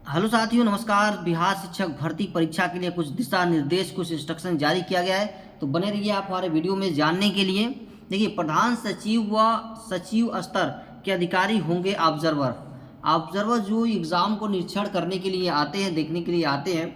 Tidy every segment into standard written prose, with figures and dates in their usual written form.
Hello साथियों, नमस्कार। बिहार शिक्षक भर्ती परीक्षा के लिए कुछ दिशा निर्देश, कुछ इंस्ट्रक्शन जारी किया गया है, तो बने रहिए आप हमारे वीडियो में जानने के लिए। देखिए, प्रधान सचिव व सचिव स्तर के अधिकारी होंगे ऑब्जर्वर। ऑब्जर्वर जो एग्ज़ाम को निरीक्षण करने के लिए आते हैं, देखने के लिए आते हैं,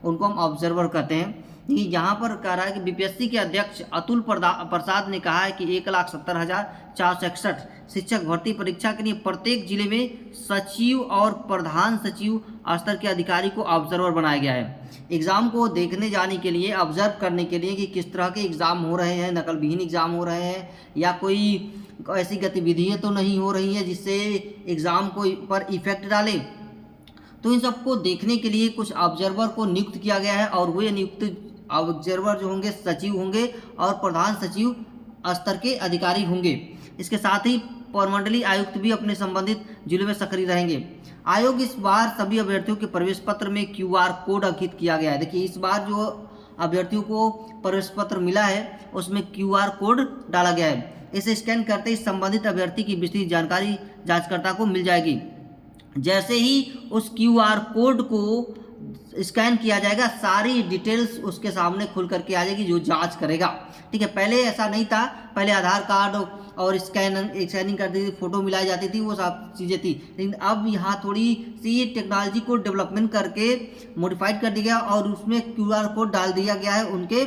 उनको हम ऑब्जर्वर कहते हैं। देखिए, यहाँ पर कह रहा है कि बीपीएससी के अध्यक्ष अतुल प्रसाद ने कहा है कि 1,70,461 शिक्षक भर्ती परीक्षा के लिए प्रत्येक जिले में सचिव और प्रधान सचिव स्तर के अधिकारी को ऑब्जर्वर बनाया गया है। एग्ज़ाम को देखने जाने के लिए, ऑब्जर्व करने के लिए कि किस तरह के एग्ज़ाम हो रहे हैं, नकल विहीन एग्ज़ाम हो रहे हैं या कोई ऐसी गतिविधियाँ तो नहीं हो रही है जिससे एग्ज़ाम को पर इफेक्ट डाले। तो इन सबको देखने के लिए कुछ ऑब्जर्वर को नियुक्त किया गया है और वे नियुक्त ऑब्जर्वर जो होंगे सचिव होंगे और प्रधान सचिव स्तर के अधिकारी होंगे। इसके साथ ही प्रमंडलीय आयुक्त भी अपने संबंधित जिले में सक्रिय रहेंगे। आयोग इस बार सभी अभ्यर्थियों के प्रवेश पत्र में क्यूआर कोड अंकित किया गया है। देखिए, इस बार जो अभ्यर्थियों को प्रवेश पत्र मिला है उसमें क्यूआर कोड डाला गया है। इसे स्कैन करते ही संबंधित अभ्यर्थी की विस्तृत जानकारी जांचकर्ता को मिल जाएगी। जैसे ही उस क्यूआर कोड को स्कैन किया जाएगा, सारी डिटेल्स उसके सामने खुल करके आ जाएगी जो जांच करेगा। ठीक है, पहले ऐसा नहीं था। पहले आधार कार्ड और स्कैनिंग करती थी, फोटो मिलाई जाती थी, वो सब चीज़ें थी। लेकिन अब यहाँ थोड़ी सी टेक्नोलॉजी को डेवलपमेंट करके मॉडिफाइड कर दिया गया और उसमें क्यूआर कोड डाल दिया गया है उनके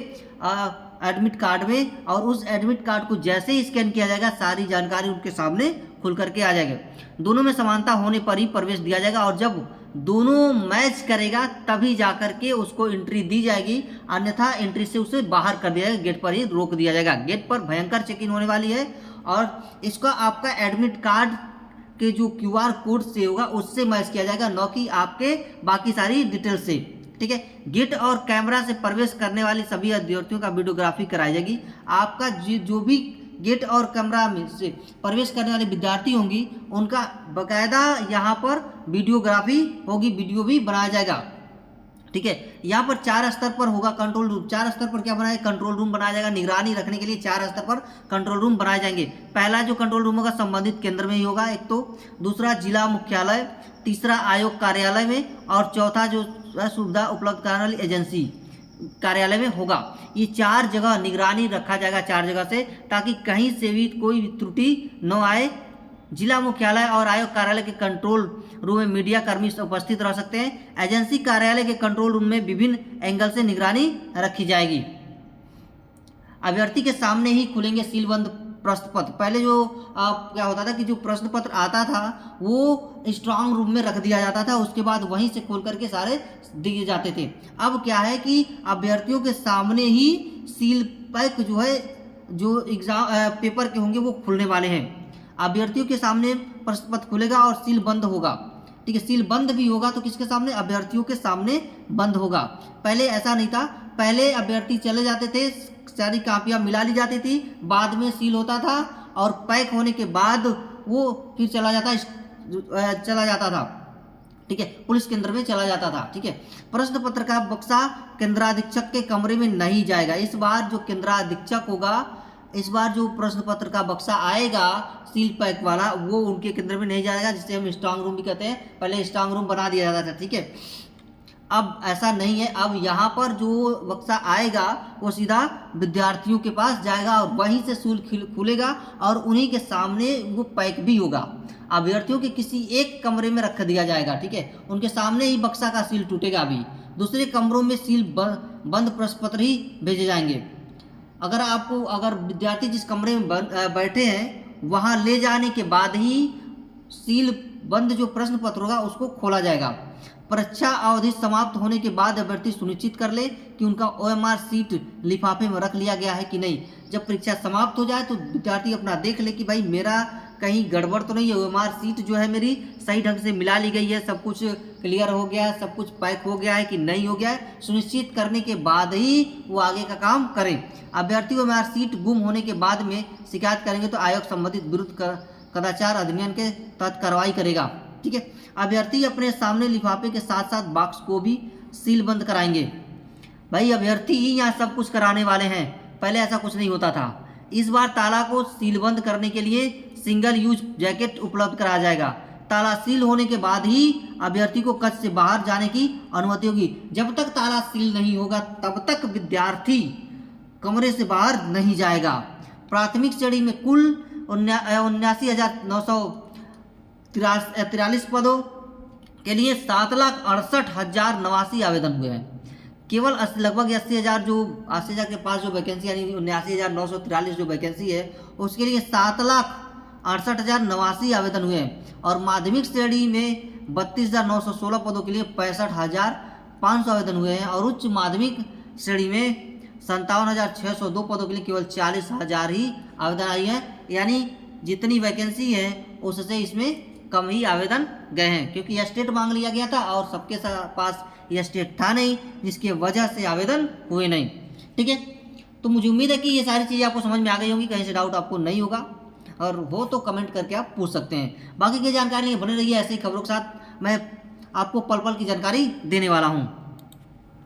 एडमिट कार्ड में, और उस एडमिट कार्ड को जैसे ही स्कैन किया जाएगा सारी जानकारी उनके सामने खुल करके आ जाएगा। दोनों में समानता होने पर ही प्रवेश दिया जाएगा और जब दोनों मैच करेगा तभी जाकर के उसको एंट्री दी जाएगी, अन्यथा एंट्री से उसे बाहर कर दिया जाएगा, गेट पर ही रोक दिया जाएगा। गेट पर भयंकर चेकिंग होने वाली है और इसका आपका एडमिट कार्ड के जो क्यूआर कोड से होगा उससे मैच किया जाएगा, न कि आपके बाकी सारी डिटेल से। ठीक है, गेट और कैमरा से प्रवेश करने वाली सभी अभ्यर्थियों का वीडियोग्राफी कराई जाएगी। आपका जो भी गेट और कैमरा में से प्रवेश करने वाले विद्यार्थी होंगी उनका बकायदा यहाँ पर वीडियोग्राफी होगी, वीडियो भी बनाया जाएगा। ठीक है, यहाँ पर 4 स्तर पर होगा कंट्रोल रूम। 4 स्तर पर क्या बनाया, कंट्रोल रूम बनाया जाएगा। निगरानी रखने के लिए 4 स्तर पर कंट्रोल रूम बनाए जाएंगे। पहला जो कंट्रोल रूम होगा संबंधित केंद्र में ही होगा एक तो, दूसरा जिला मुख्यालय, तीसरा आयोग कार्यालय में और चौथा जो सुविधा उपलब्ध कराने वाली एजेंसी कार्यालय में होगा। ये 4 जगह निगरानी रखा जाएगा, 4 जगह से, ताकि कहीं से भी कोई त्रुटि न आए। जिला मुख्यालय और आयोग कार्यालय के कंट्रोल रूम में मीडिया कर्मी उपस्थित रह सकते हैं। एजेंसी कार्यालय के कंट्रोल रूम में विभिन्न एंगल से निगरानी रखी जाएगी। अभ्यर्थी के सामने ही खुलेंगे सीलबंद प्रश्न पत्र। पहले जो क्या होता था कि जो प्रश्न पत्र आता था वो स्ट्रांग रूम में रख दिया जाता था, उसके बाद वहीं से खोल करके सारे दिए जाते थे। अब क्या है कि अभ्यर्थियों के सामने ही सील पैक जो है, जो एग्जाम पेपर के होंगे वो खुलने वाले हैं। अभ्यर्थियों के सामने प्रश्न पत्र खुलेगा और सील बंद होगा। ठीक है, सील बंद भी होगा तो किसके सामने, अभ्यर्थियों के सामने बंद होगा। पहले ऐसा नहीं था। पहले अभ्यर्थी चले जाते थे, सारी कापियां मिला ली जाती थी, बाद में सील होता था और पैक होने के बाद वो फिर चला जाता था। ठीक है, पुलिस केंद्र में चला जाता था। ठीक है, प्रश्न पत्र का बक्सा केंद्राधीक्षक के कमरे में नहीं जाएगा। इस बार जो केंद्राधीक्षक होगा, इस बार जो प्रश्न पत्र का बक्सा आएगा सील पैक वाला, वो उनके केंद्र में नहीं जाएगा, जिसे हम स्ट्रांग रूम भी कहते हैं। पहले स्ट्रांग रूम बना दिया जाता था। ठीक है, अब ऐसा नहीं है। अब यहाँ पर जो बक्सा आएगा वो सीधा विद्यार्थियों के पास जाएगा और वहीं से सील खुलेगा और उन्हीं के सामने वो पैक भी होगा। अभ्यर्थियों के किसी एक कमरे में रख दिया जाएगा। ठीक है, उनके सामने ही बक्सा का सील टूटेगा। अभी दूसरे कमरों में सील बंद प्रश्न पत्र ही भेजे जाएंगे। अगर विद्यार्थी जिस कमरे में बैठे हैं वहाँ ले जाने के बाद ही सील बंद जो प्रश्न पत्र होगा उसको खोला जाएगा। परीक्षा अवधि समाप्त होने के बाद अभ्यर्थी सुनिश्चित कर ले कि उनका ओएमआर सीट लिफाफे में रख लिया गया है कि नहीं। जब परीक्षा समाप्त हो जाए तो विद्यार्थी अपना देख ले कि भाई मेरा कहीं गड़बड़ तो नहीं है, ओएमआर सीट जो है मेरी सही ढंग से मिला ली गई है, सब कुछ क्लियर हो गया है, सब कुछ पैक हो गया है कि नहीं हो गया है। सुनिश्चित करने के बाद ही वो आगे का काम करें। अभ्यर्थी ओएमआर सीट गुम होने के बाद में शिकायत करेंगे तो आयोग संबंधित विरुद्ध कदाचार अधिनियम के तहत कार्रवाई करेगा। ठीक है, अभ्यर्थी अपने सामने लिफाफे के साथ साथ बॉक्स को भी सील बंद कराएंगे। भाई, अभ्यर्थी ही यहाँ सब कुछ कराने वाले हैं, पहले ऐसा कुछ नहीं होता था। इस बार ताला को सीलबंद करने के लिए सिंगल यूज जैकेट उपलब्ध कराया जाएगा। ताला सील होने के बाद ही अभ्यर्थी को कक्ष से बाहर जाने की अनुमति होगी। जब तक ताला सील नहीं होगा तब तक विद्यार्थी कमरे से बाहर नहीं जाएगा। प्राथमिक श्रेणी में कुल 79,943 पदों के लिए 7,68,089 आवेदन हुए हैं। केवल लगभग 80,000 के पास जो वैकेंसी यानी 79,943 जो वैकेंसी है उसके लिए 7,68,089 आवेदन हुए हैं। और माध्यमिक श्रेणी में 32,916 पदों के लिए 65,500 आवेदन हुए हैं। और उच्च माध्यमिक श्रेणी में 57,602 पदों के लिए केवल 40,000 ही आवेदन आई हैं। यानी जितनी वैकेंसी है उससे इसमें कम ही आवेदन गए हैं, क्योंकि यह स्टेट मांग लिया गया था और सबके पास यह स्टेट था नहीं, जिसकी वजह से आवेदन हुए नहीं। ठीक है, तो मुझे उम्मीद है कि ये सारी चीज़ें आपको समझ में आ गई होंगी, कहीं से डाउट आपको नहीं होगा, और हो तो कमेंट करके आप पूछ सकते हैं। बाकी की जानकारी बने रहिए ऐसे ही खबरों के साथ, मैं आपको पल पल की जानकारी देने वाला हूँ।